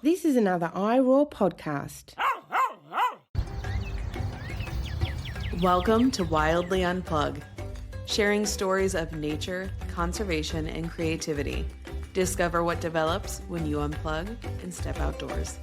This is another iRaw podcast. Welcome to Wildly Unplugged, sharing stories of nature, conservation, and creativity. Discover what develops when you unplug and step outdoors.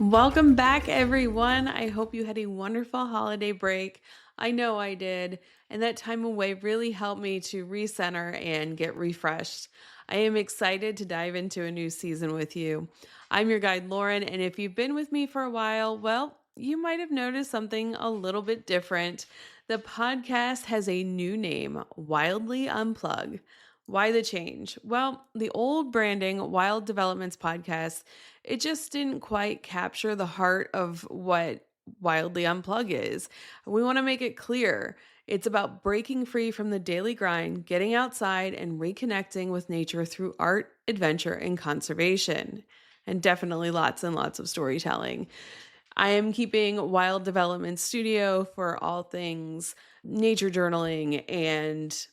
Welcome back, everyone. I hope you had a wonderful holiday break. I know I did, and that time away really helped me to recenter and get refreshed. I am excited to dive into a new season with you. I'm your guide, Lauren, and if you've been with me for a while, well, you might have noticed something a little bit different. The podcast has a new name, Wildly Unplugged. Why the change? Well, the old branding, Wild Developments Podcast, it just didn't quite capture the heart of what Wildly Unplug is. We want to make it clear. It's about breaking free from the daily grind, getting outside, and reconnecting with nature through art, adventure, and conservation. And definitely lots and lots of storytelling. I am keeping Wild Development Studio for all things nature journaling and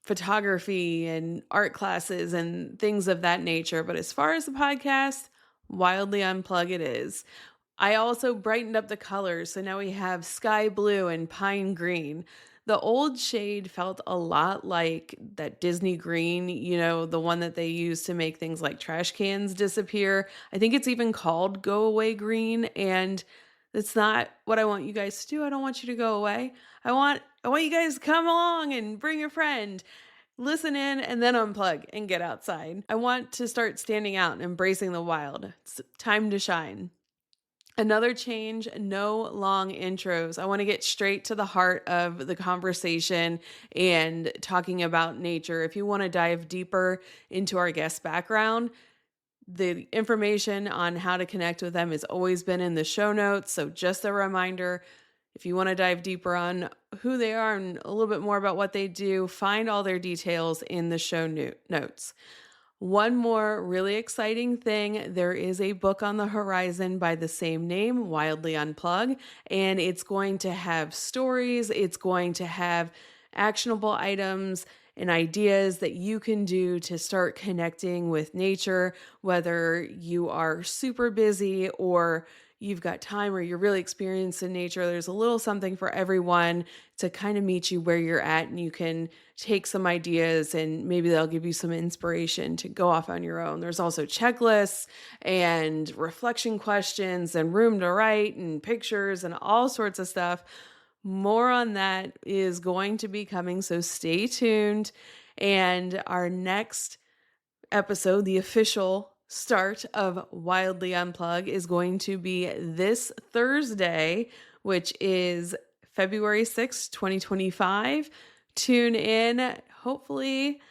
photography and art classes and things of that nature. But as far as the podcast, Wildly Unplug it is. I also brightened up the colors, so now we have sky blue and pine green. The old shade felt a lot like that Disney green, the one that they use to make things like trash cans disappear. I think it's even called Go Away Green, and it's not what I want you guys to do. I don't want you to go away. I want you guys to come along and bring a friend. Listen in and then unplug and get outside. I want to start standing out and embracing the wild. It's time to shine. Another change, no long intros. I want to get straight to the heart of the conversation and talking about nature. If you want to dive deeper into our guest background, the information on how to connect with them has always been in the show notes. So just a reminder, if you want to dive deeper on who they are and a little bit more about what they do, find all their details in the show notes. One more really exciting thing, there is a book on the horizon by the same name, Wildly Unplugged, and it's going to have stories, it's going to have actionable items and ideas that you can do to start connecting with nature, whether you are super busy or you've got time or you're really experienced in nature. There's a little something for everyone to kind of meet you where you're at, and you can take some ideas and maybe they'll give you some inspiration to go off on your own. There's also checklists and reflection questions and room to write and pictures and all sorts of stuff. More on that is going to be coming, so stay tuned. And our next episode, the official start of Wildly Unplugged, is going to be this Thursday, which is February 6th, 2025. Tune in. Hopefully,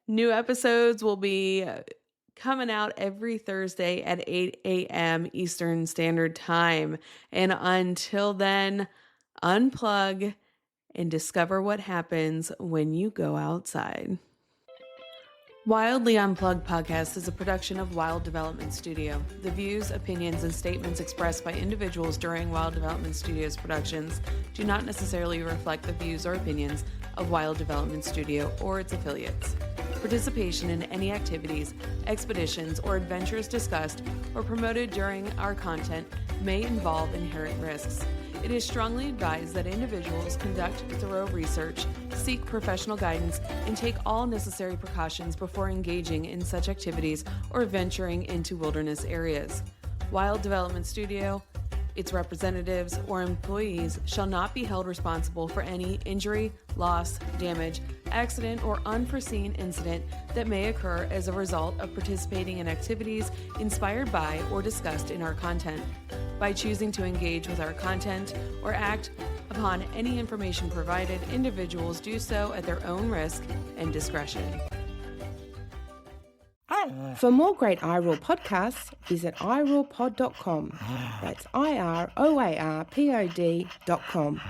new episodes will be coming out every Thursday at 8 a.m. Eastern Standard Time. And until then, unplug and discover what happens when you go outside. Wildly Unplugged podcast is a production of Wild Development Studio. The views, opinions, and statements expressed by individuals during Wild Development Studio's productions do not necessarily reflect the views or opinions of Wild Development Studio or its affiliates. Participation in any activities, expeditions, or adventures discussed or promoted during our content may involve inherent risks. It is strongly advised that individuals conduct thorough research, seek professional guidance, and take all necessary precautions before engaging in such activities or venturing into wilderness areas. Wild Development Studio, its representatives, or employees shall not be held responsible for any injury, loss, damage, accident, or unforeseen incident that may occur as a result of participating in activities inspired by or discussed in our content. By choosing to engage with our content or act upon any information provided, individuals do so at their own risk and discretion. For more great iRaw podcasts, visit irawpod.com. That's IROARPOD.com.